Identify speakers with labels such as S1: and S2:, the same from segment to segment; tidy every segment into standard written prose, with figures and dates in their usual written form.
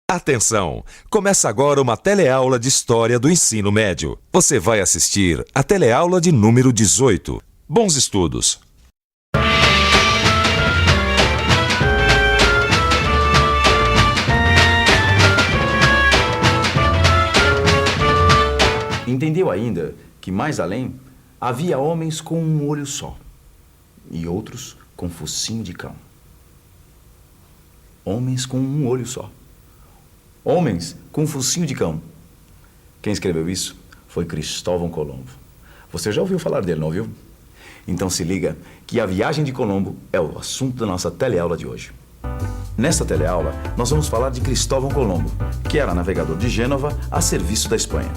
S1: Atenção! Começa agora uma teleaula de História do Ensino Médio. Você vai assistir a teleaula de número 18. Bons estudos!
S2: Entendeu ainda que mais além havia homens com um olho só e outros com focinho de cão. Homens com um olho só. Homens com focinho de cão. Quem escreveu isso foi Cristóvão Colombo. Você já ouviu falar dele, não ouviu? Então se liga que a viagem de Colombo é o assunto da nossa teleaula de hoje. Nesta teleaula, nós vamos falar de Cristóvão Colombo, que era navegador de Gênova a serviço da Espanha.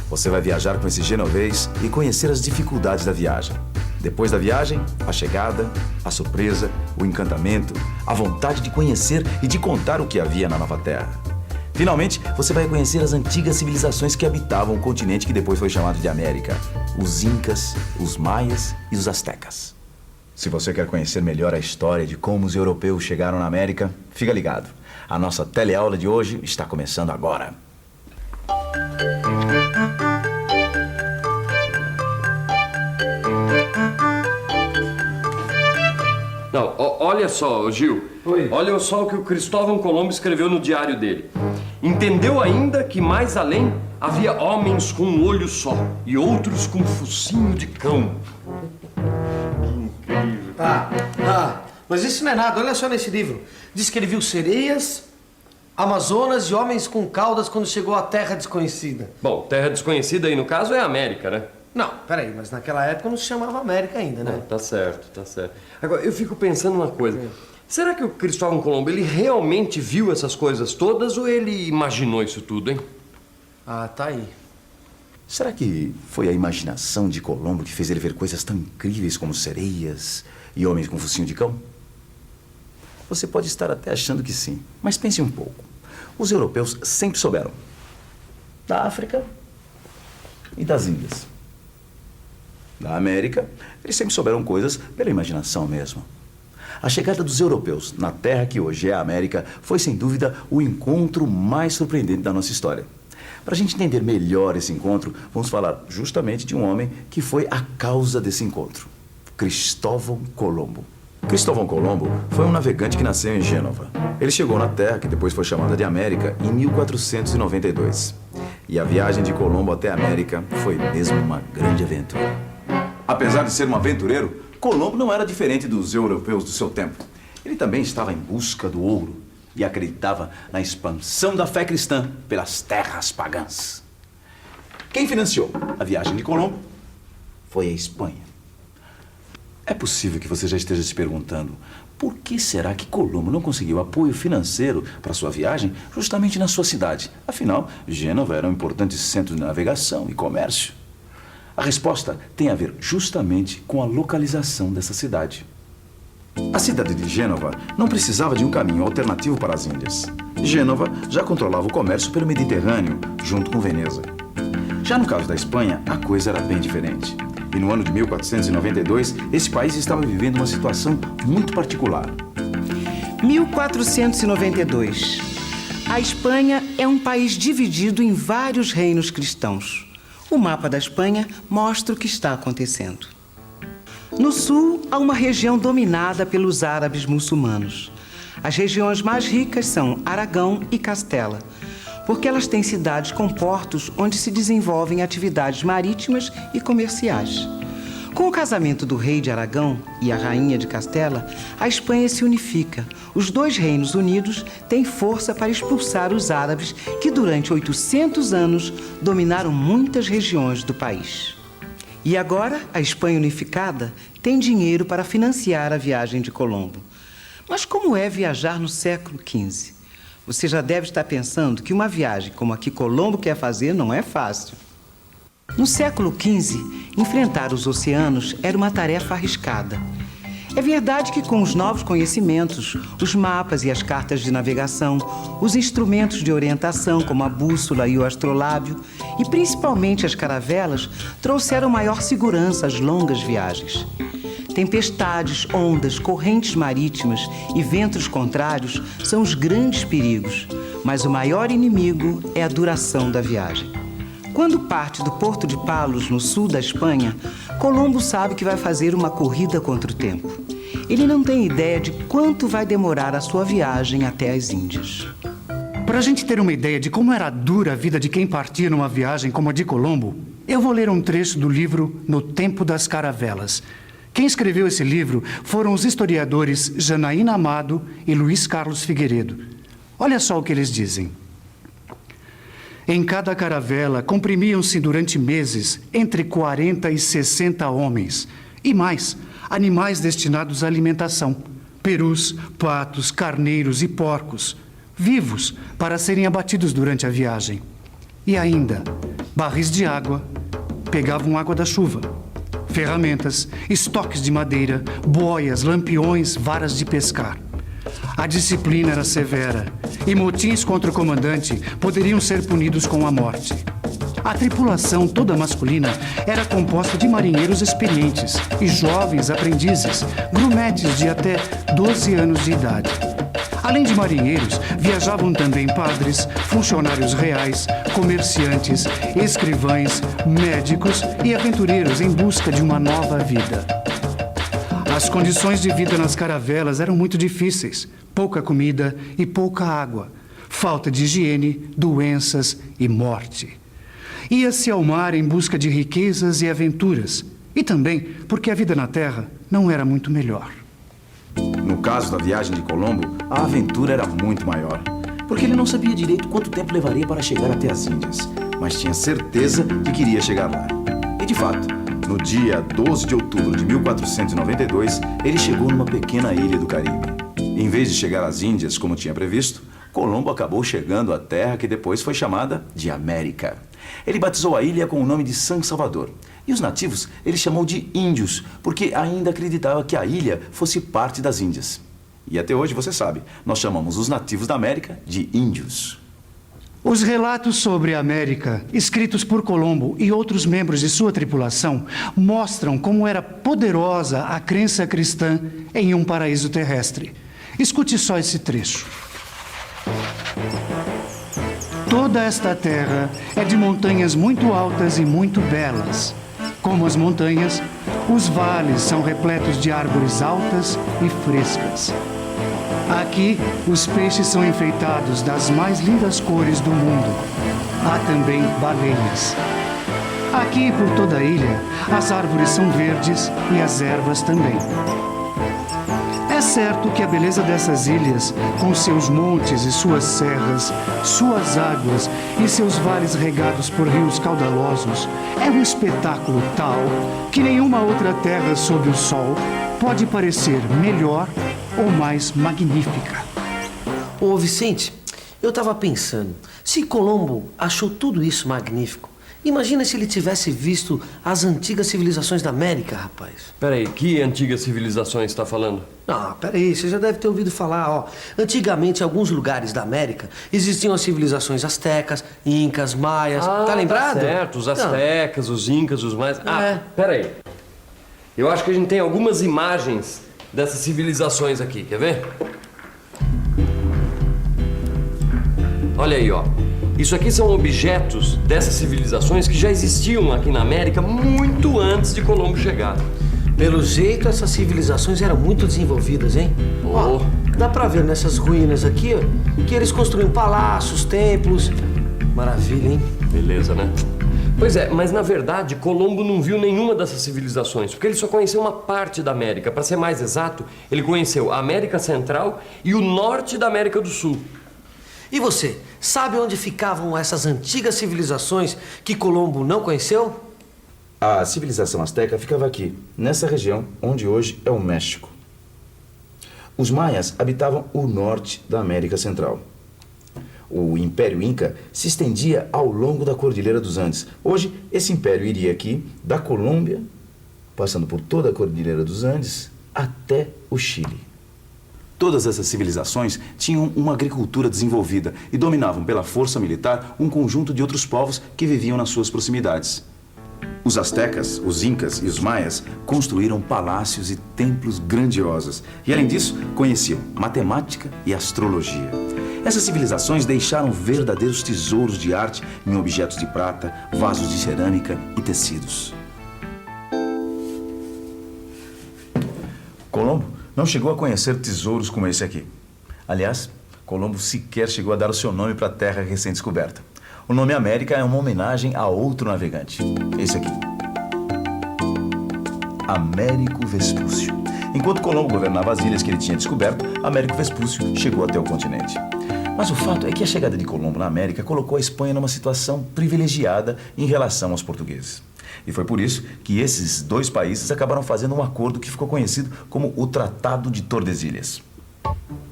S2: Você vai viajar com esse genovês e conhecer as dificuldades da viagem. Depois da viagem, a chegada, a surpresa, o encantamento, a vontade de conhecer e de contar o que havia na Nova Terra. Finalmente, você vai conhecer as antigas civilizações que habitavam o continente que depois foi chamado de América. Os Incas, os Maias e os Aztecas. Se você quer conhecer melhor a história de como os europeus chegaram na América, fica ligado. A nossa teleaula de hoje está começando agora.
S3: Não, olha só, Gil.
S4: Oi.
S3: Olha só o que o Cristóvão Colombo escreveu no diário dele. Entendeu ainda que mais além havia homens com um olho só e outros com focinho de cão. Que incrível.
S4: Mas isso não é nada. Olha só nesse livro. Diz que ele viu sereias, amazonas e homens com caudas quando chegou à Terra Desconhecida.
S3: Bom, terra desconhecida aí no caso é a América, né?
S4: Não, peraí, mas naquela época não se chamava América ainda, né?
S3: Não, tá certo, tá certo. Agora, eu fico pensando uma coisa. Será que o Cristóvão Colombo, ele realmente viu essas coisas todas ou ele imaginou isso tudo, hein?
S4: Ah, tá aí.
S2: Será que foi a imaginação de Colombo que fez ele ver coisas tão incríveis como sereias e homens com focinho de cão? Você pode estar até achando que sim, mas pense um pouco. Os europeus sempre souberam da África e das Índias. Da América, eles sempre souberam coisas pela imaginação mesmo. A chegada dos europeus na terra que hoje é a América foi, sem dúvida, o encontro mais surpreendente da nossa história. Para a gente entender melhor esse encontro, vamos falar justamente de um homem que foi a causa desse encontro. Cristóvão Colombo. Cristóvão Colombo foi um navegante que nasceu em Gênova. Ele chegou na terra, que depois foi chamada de América, em 1492. E a viagem de Colombo até a América foi mesmo uma grande aventura. Apesar de ser um aventureiro, Colombo não era diferente dos europeus do seu tempo. Ele também estava em busca do ouro e acreditava na expansão da fé cristã pelas terras pagãs. Quem financiou a viagem de Colombo foi a Espanha. É possível que você já esteja se perguntando por que será que Colombo não conseguiu apoio financeiro para sua viagem justamente na sua cidade? Afinal, Gênova era um importante centro de navegação e comércio. A resposta tem a ver justamente com a localização dessa cidade. A cidade de Gênova não precisava de um caminho alternativo para as Índias. Gênova já controlava o comércio pelo Mediterrâneo, junto com Veneza. Já no caso da Espanha, a coisa era bem diferente. E no ano de 1492, esse país estava vivendo uma situação muito particular.
S5: 1492. A Espanha é um país dividido em vários reinos cristãos. O mapa da Espanha mostra o que está acontecendo. No sul, há uma região dominada pelos árabes muçulmanos. As regiões mais ricas são Aragão e Castela, porque elas têm cidades com portos onde se desenvolvem atividades marítimas e comerciais. Com o casamento do rei de Aragão e a rainha de Castela, a Espanha se unifica. Os dois reinos unidos têm força para expulsar os árabes que durante 800 anos dominaram muitas regiões do país. E agora, a Espanha unificada tem dinheiro para financiar a viagem de Colombo. Mas como é viajar no século XV? Você já deve estar pensando que uma viagem como a que Colombo quer fazer não é fácil. No século XV, enfrentar os oceanos era uma tarefa arriscada. É verdade que com os novos conhecimentos, os mapas e as cartas de navegação, os instrumentos de orientação como a bússola e o astrolábio, e principalmente as caravelas, trouxeram maior segurança às longas viagens. Tempestades, ondas, correntes marítimas e ventos contrários são os grandes perigos. Mas o maior inimigo é a duração da viagem. Quando parte do Porto de Palos, no sul da Espanha, Colombo sabe que vai fazer uma corrida contra o tempo. Ele não tem ideia de quanto vai demorar a sua viagem até as Índias.
S6: Para a gente ter uma ideia de como era dura a vida de quem partia numa viagem como a de Colombo, eu vou ler um trecho do livro No Tempo das Caravelas. Quem escreveu esse livro foram os historiadores Janaína Amado e Luiz Carlos Figueiredo. Olha só o que eles dizem. Em cada caravela comprimiam-se durante meses entre 40 e 60 homens. E mais, animais destinados à alimentação. Perus, patos, carneiros e porcos. Vivos para serem abatidos durante a viagem. E ainda, barris de água, pegavam água da chuva. Ferramentas, estoques de madeira, boias, lampiões, varas de pescar. A disciplina era severa e motins contra o comandante poderiam ser punidos com a morte. A tripulação, toda masculina, era composta de marinheiros experientes e jovens aprendizes, grumetes de até 12 anos de idade. Além de marinheiros, viajavam também padres, funcionários reais, comerciantes, escrivães, médicos e aventureiros em busca de uma nova vida. As condições de vida nas caravelas eram muito difíceis. Pouca comida e pouca água. Falta de higiene, doenças e morte. Ia-se ao mar em busca de riquezas e aventuras. E também porque a vida na terra não era muito melhor.
S2: No caso da viagem de Colombo, a aventura era muito maior. Porque ele não sabia direito quanto tempo levaria para chegar até as Índias. Mas tinha certeza de que iria chegar lá. E de fato, no dia 12 de outubro de 1492, ele chegou numa pequena ilha do Caribe. Em vez de chegar às Índias, como tinha previsto, Colombo acabou chegando à terra que depois foi chamada de América. Ele batizou a ilha com o nome de San Salvador. E os nativos ele chamou de índios, porque ainda acreditava que a ilha fosse parte das Índias. E até hoje, você sabe, nós chamamos os nativos da América de índios.
S6: Os relatos sobre a América, escritos por Colombo e outros membros de sua tripulação, mostram como era poderosa a crença cristã em um paraíso terrestre. Escute só esse trecho. Toda esta terra é de montanhas muito altas e muito belas. Como as montanhas, os vales são repletos de árvores altas e frescas. Aqui, os peixes são enfeitados das mais lindas cores do mundo. Há também baleias. Aqui e por toda a ilha, as árvores são verdes e as ervas também. É certo que a beleza dessas ilhas, com seus montes e suas serras, suas águas e seus vales regados por rios caudalosos, é um espetáculo tal que nenhuma outra terra sob o sol pode parecer melhor ou mais magnífica.
S4: Ô Vicente, eu estava pensando, se Colombo achou tudo isso magnífico, imagina se ele tivesse visto as antigas civilizações da América, rapaz.
S3: Peraí, que antigas civilizações está falando?
S4: Ah, peraí, você já deve ter ouvido falar, ó. Antigamente, em alguns lugares da América, existiam as civilizações astecas, incas, maias. Tá lembrado?
S3: Tá certo, os astecas, os incas, os maias. Peraí. Eu acho que a gente tem algumas imagens dessas civilizações aqui, quer ver? Olha aí, ó. Isso aqui são objetos dessas civilizações que já existiam aqui na América muito antes de Colombo chegar.
S4: Pelo jeito, essas civilizações eram muito desenvolvidas, hein? Ó, dá pra ver nessas ruínas aqui, ó, que eles construíam palácios, templos. Maravilha, hein?
S3: Beleza, né? Pois é, mas na verdade, Colombo não viu nenhuma dessas civilizações, porque ele só conheceu uma parte da América. Para ser mais exato, ele conheceu a América Central e o norte da América do Sul.
S4: E você, sabe onde ficavam essas antigas civilizações que Colombo não conheceu?
S2: A civilização asteca ficava aqui, nessa região onde hoje é o México. Os maias habitavam o norte da América Central. O Império Inca se estendia ao longo da Cordilheira dos Andes. Hoje, esse império iria aqui da Colômbia, passando por toda a Cordilheira dos Andes, até o Chile. Todas essas civilizações tinham uma agricultura desenvolvida e dominavam pela força militar um conjunto de outros povos que viviam nas suas proximidades. Os astecas, os incas e os maias construíram palácios e templos grandiosos. E, além disso, conheciam matemática e astrologia. Essas civilizações deixaram verdadeiros tesouros de arte em objetos de prata, vasos de cerâmica e tecidos. Colombo não chegou a conhecer tesouros como esse aqui. Aliás, Colombo sequer chegou a dar o seu nome para a terra recém-descoberta. O nome América é uma homenagem a outro navegante. Esse aqui. Américo Vespúcio. Enquanto Colombo governava as ilhas que ele tinha descoberto, Américo Vespúcio chegou até o continente. Mas o fato é que a chegada de Colombo na América colocou a Espanha numa situação privilegiada em relação aos portugueses. E foi por isso que esses dois países acabaram fazendo um acordo que ficou conhecido como o Tratado de Tordesilhas.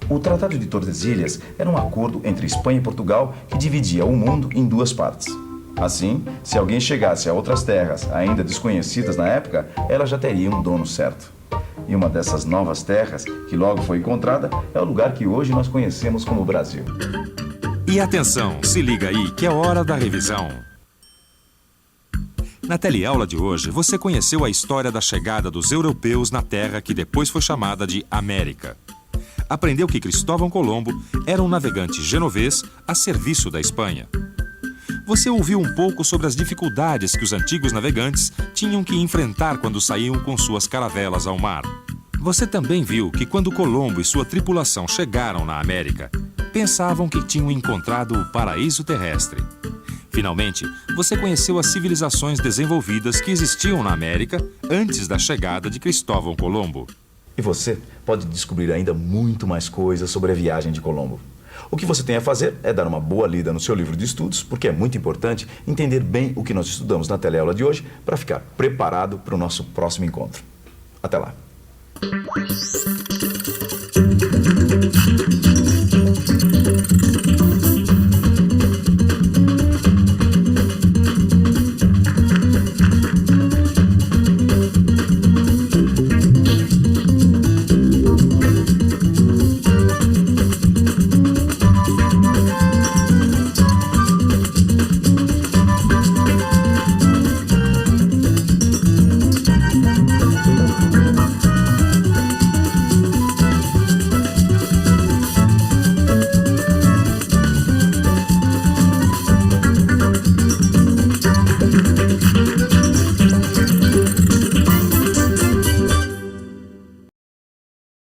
S2: O Tratado de Tordesilhas era um acordo entre Espanha e Portugal que dividia o mundo em duas partes. Assim, se alguém chegasse a outras terras ainda desconhecidas na época, ela já teria um dono certo. E uma dessas novas terras, que logo foi encontrada, é o lugar que hoje nós conhecemos como Brasil.
S1: E atenção, se liga aí que é hora da revisão. Na teleaula de hoje, você conheceu a história da chegada dos europeus na terra que depois foi chamada de América. Aprendeu que Cristóvão Colombo era um navegante genovês a serviço da Espanha. Você ouviu um pouco sobre as dificuldades que os antigos navegantes tinham que enfrentar quando saíam com suas caravelas ao mar. Você também viu que quando Colombo e sua tripulação chegaram na América, pensavam que tinham encontrado o paraíso terrestre. Finalmente, você conheceu as civilizações desenvolvidas que existiam na América antes da chegada de Cristóvão Colombo.
S2: E você pode descobrir ainda muito mais coisas sobre a viagem de Colombo. O que você tem a fazer é dar uma boa lida no seu livro de estudos, porque é muito importante entender bem o que nós estudamos na teleaula de hoje para ficar preparado para o nosso próximo encontro. Até lá!